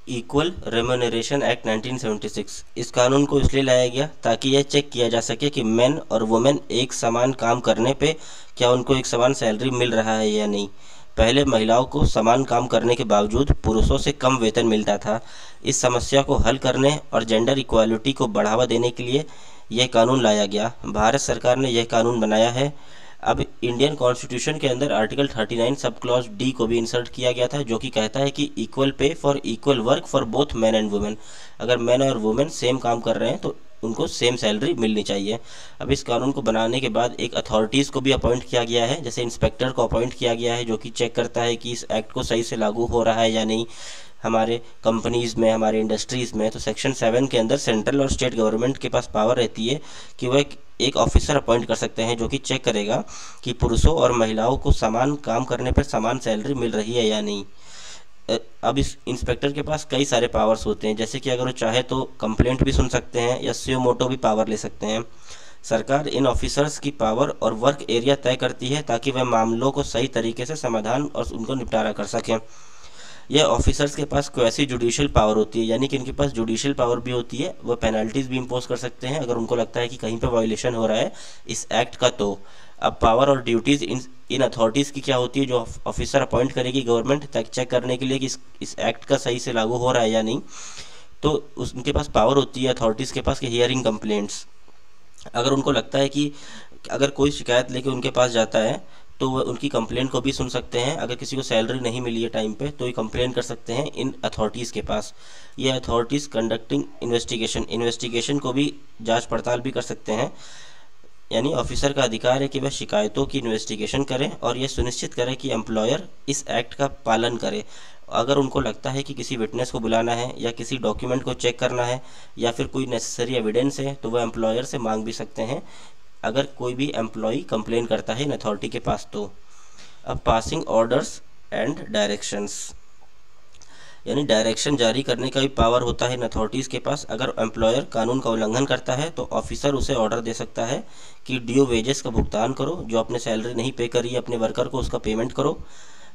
Equal remuneration act 1976। इस कानून को इसलिए लाया गया ताकि यह चेक किया जा सके कि मेन और वुमेन एक समान काम करने पे क्या उनको एक समान सैलरी मिल रहा है या नहीं। पहले महिलाओं को समान काम करने के बावजूद पुरुषों से कम वेतन मिलता था। इस समस्या को हल करने और जेंडर इक्वालिटी को बढ़ावा देने के लिए यह कानून लाया गया। भारत सरकार ने यह कानून बनाया है। अब इंडियन कॉन्स्टिट्यूशन के अंदर आर्टिकल 39 सब क्लॉज डी को भी इंसर्ट किया गया था, जो कि कहता है कि equal pay for equal work for both man and women. अगर मैन और वुमेन सेम काम कर रहे हैं तो उनको सेम सैलरी मिलनी चाहिए। अब इस कानून को बनाने के बाद एक अथॉरिटीज़ को भी अपॉइंट किया गया है, जैसे इंस्पेक्टर को अपॉइंट किया गया है, जो कि चेक करता है कि इस एक्ट को सही से लागू हो रहा है या नहीं हमारे कंपनीज़ में, हमारे इंडस्ट्रीज़ में। तो सेक्शन 7 के अंदर सेंट्रल और स्टेट गवर्नमेंट के पास पावर रहती है कि वह एक ऑफिसर अपॉइंट कर सकते हैं, जो कि चेक करेगा कि पुरुषों और महिलाओं को समान काम करने पर समान सैलरी मिल रही है या नहीं। अब इस इंस्पेक्टर के पास कई सारे पावर्स होते हैं, जैसे कि अगर वो चाहे तो कंप्लेंट भी सुन सकते हैं या सुयो मोटो भी पावर ले सकते हैं। सरकार इन ऑफिसर्स की पावर और वर्क एरिया तय करती है ताकि वह मामलों को सही तरीके से समाधान और उनको निपटारा कर सकें। यह ऑफिसर्स के पास क्वेसी जुडिशियल पावर होती है, यानी कि इनके पास जुडिशियल पावर भी होती है। वह पेनल्टीज भी इम्पोज कर सकते हैं अगर उनको लगता है कि कहीं पर वायलेशन हो रहा है इस एक्ट का। तो अब पावर और ड्यूटीज़ इन अथॉरिटीज़ की क्या होती है, जो ऑफिसर अपॉइंट करेगी गवर्नमेंट तक चेक करने के लिए कि इस एक्ट का सही से लागू हो रहा है या नहीं। तो उनके पास पावर होती है अथॉरिटीज़ के पास कि हियरिंग कंप्लेंट्स। अगर उनको लगता है कि अगर कोई शिकायत लेके उनके पास जाता है तो वह उनकी कंप्लेंट को भी सुन सकते हैं। अगर किसी को सैलरी नहीं मिली है टाइम पे तो ये कंप्लेन कर सकते हैं इन अथॉरिटीज़ के पास। ये अथॉरिटीज़ कंडक्टिंग इन्वेस्टिगेशन को भी जांच पड़ताल भी कर सकते हैं। यानी ऑफिसर का अधिकार है कि वह शिकायतों की इन्वेस्टिगेशन करें और यह सुनिश्चित करें कि एम्प्लॉयर इस एक्ट का पालन करे। अगर उनको लगता है कि किसी विटनेस को बुलाना है या किसी डॉक्यूमेंट को चेक करना है या फिर कोई नेसेसरी एविडेंस है तो वह एम्प्लॉयर से मांग भी सकते हैं, अगर कोई भी एम्प्लॉई कंप्लेन करता है इन अथॉरिटी के पास तो। अब पासिंग ऑर्डर्स एंड डायरेक्शंस, यानी डायरेक्शन जारी करने का भी पावर होता है इन अथॉरिटीज़ के पास। अगर एम्प्लॉयर कानून का उल्लंघन करता है तो ऑफिसर उसे ऑर्डर दे सकता है कि ड्यू वेजेस का भुगतान करो, जो आपने सैलरी नहीं पे करी है अपने वर्कर को उसका पेमेंट करो।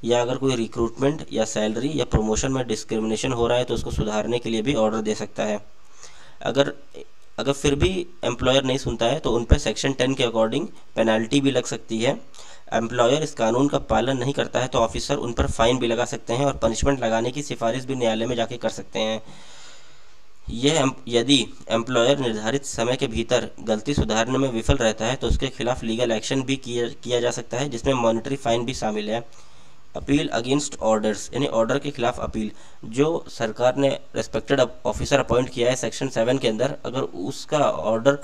या अगर कोई रिक्रूटमेंट या सैलरी या प्रमोशन में डिस्क्रिमिनेशन हो रहा है तो उसको सुधारने के लिए भी ऑर्डर दे सकता है। अगर अगर फिर भी एम्प्लॉयर नहीं सुनता है तो उन पर सेक्शन 10 के अकॉर्डिंग पेनल्टी भी लग सकती है। एम्प्लॉयर इस कानून का पालन नहीं करता है तो ऑफिसर उन पर फाइन भी लगा सकते हैं और पनिशमेंट लगाने की सिफारिश भी न्यायालय में जाके कर सकते हैं। यह यदि एम्प्लॉयर निर्धारित समय के भीतर गलती सुधारने में विफल रहता है तो उसके खिलाफ लीगल एक्शन भी किया जा सकता है, जिसमें मॉनेटरी फाइन भी शामिल है। अपील अगेंस्ट ऑर्डर्स, यानी ऑर्डर के खिलाफ अपील। जो सरकार ने रेस्पेक्टेड ऑफिसर अपॉइंट किया है सेक्शन 7 के अंदर, अगर उसका ऑर्डर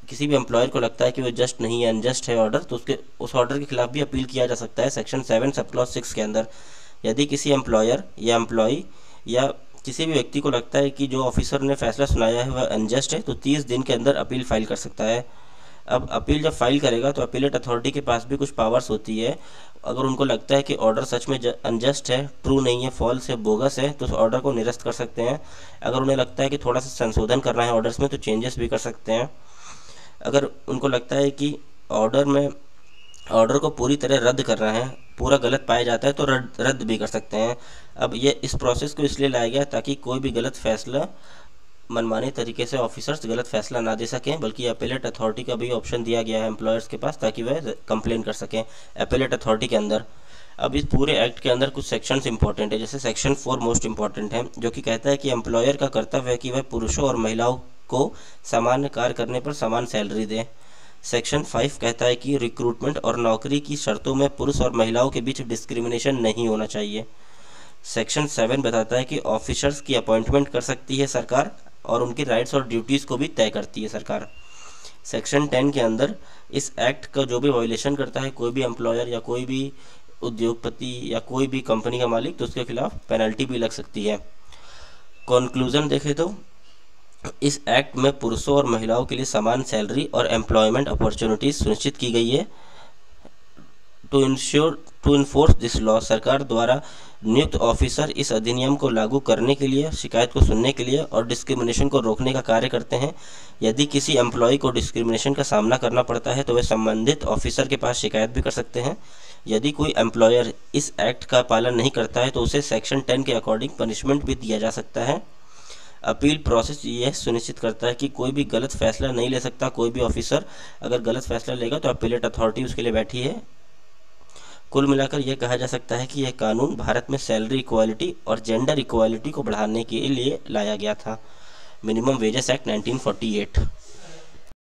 किसी भी एम्प्लॉयर को लगता है कि वो जस्ट नहीं है, अनजस्ट है ऑर्डर, तो उस ऑर्डर के खिलाफ भी अपील किया जा सकता है सेक्शन 7 सब क्लॉज 6 के अंदर। यदि किसी एम्प्लॉयर या एम्प्लॉई या किसी भी व्यक्ति को लगता है कि जो ऑफिसर ने फैसला सुनाया है वह अनजस्ट है तो 30 दिन के अंदर अपील फाइल कर सकता है। अब अपील जब फाइल करेगा तो अपीलेट अथॉरिटी के पास भी कुछ पावर्स होती है। अगर उनको लगता है कि ऑर्डर सच में अनजस्ट है, ट्रू नहीं है, फॉल्स है, बोगस है, तो उस ऑर्डर को निरस्त कर सकते हैं। अगर उन्हें लगता है कि थोड़ा सा संशोधन करना है ऑर्डर्स में तो चेंजेस भी कर सकते हैं। अगर उनको लगता है कि ऑर्डर को पूरी तरह रद्द करना है, पूरा गलत पाया जाता है तो रद्द भी कर सकते हैं। अब ये इस प्रोसेस को इसलिए लाया गया ताकि कोई भी गलत फैसला मनमाने तरीके से ऑफिसर्स गलत फैसला ना दे सकें, बल्कि अपीलेट अथॉरिटी का भी ऑप्शन दिया गया है एम्प्लॉयर्स के पास ताकि वह कंप्लेन कर सकें अपीलेट अथॉरिटी के अंदर। अब इस पूरे एक्ट के अंदर कुछ सेक्शंस इंपॉर्टेंट है, जैसे सेक्शन 4 मोस्ट इंपॉर्टेंट है, जो कि कहता है कि एम्प्लॉयर का कर्तव्य है कि वह पुरुषों और महिलाओं को सामान्य कार्य करने पर समान सैलरी दे। सेक्शन 5 कहता है कि रिक्रूटमेंट और नौकरी की शर्तों में पुरुष और महिलाओं के बीच डिस्क्रिमिनेशन नहीं होना चाहिए। सेक्शन 7 बताता है कि ऑफिसर्स की अपॉइंटमेंट कर सकती है सरकार और उनकी राइट्स और ड्यूटीज़ को भी तय करती है सरकार। सेक्शन 10 के अंदर इस एक्ट का जो भी वायलेशन करता है कोई भी एम्प्लॉयर या कोई भी उद्योगपति या कोई भी कंपनी का मालिक, तो उसके खिलाफ पेनल्टी भी लग सकती है। कंक्लूजन देखें तो इस एक्ट में पुरुषों और महिलाओं के लिए समान सैलरी और एम्प्लॉयमेंट अपॉर्चुनिटीज सुनिश्चित की गई है। टू इन्फोर्स दिस लॉ, सरकार द्वारा नियुक्त ऑफिसर इस अधिनियम को लागू करने के लिए, शिकायत को सुनने के लिए और डिस्क्रिमिनेशन को रोकने का कार्य करते हैं। यदि किसी एम्प्लॉय को डिस्क्रिमिनेशन का सामना करना पड़ता है तो वे संबंधित ऑफिसर के पास शिकायत भी कर सकते हैं। यदि कोई एम्प्लॉयर इस एक्ट का पालन नहीं करता है तो उसे सेक्शन 10 के अकॉर्डिंग पनिशमेंट भी दिया जा सकता है। अपील प्रोसेस यह सुनिश्चित करता है कि कोई भी गलत फैसला नहीं ले सकता। कोई भी ऑफिसर अगर गलत फैसला लेगा तो अपीलेट अथॉरिटी उसके लिए बैठी है। कुल मिलाकर यह कहा जा सकता है कि यह कानून भारत में सैलरी इक्वालिटी और जेंडर इक्वालिटी को बढ़ाने के लिए लाया गया था। Minimum wages act 1948।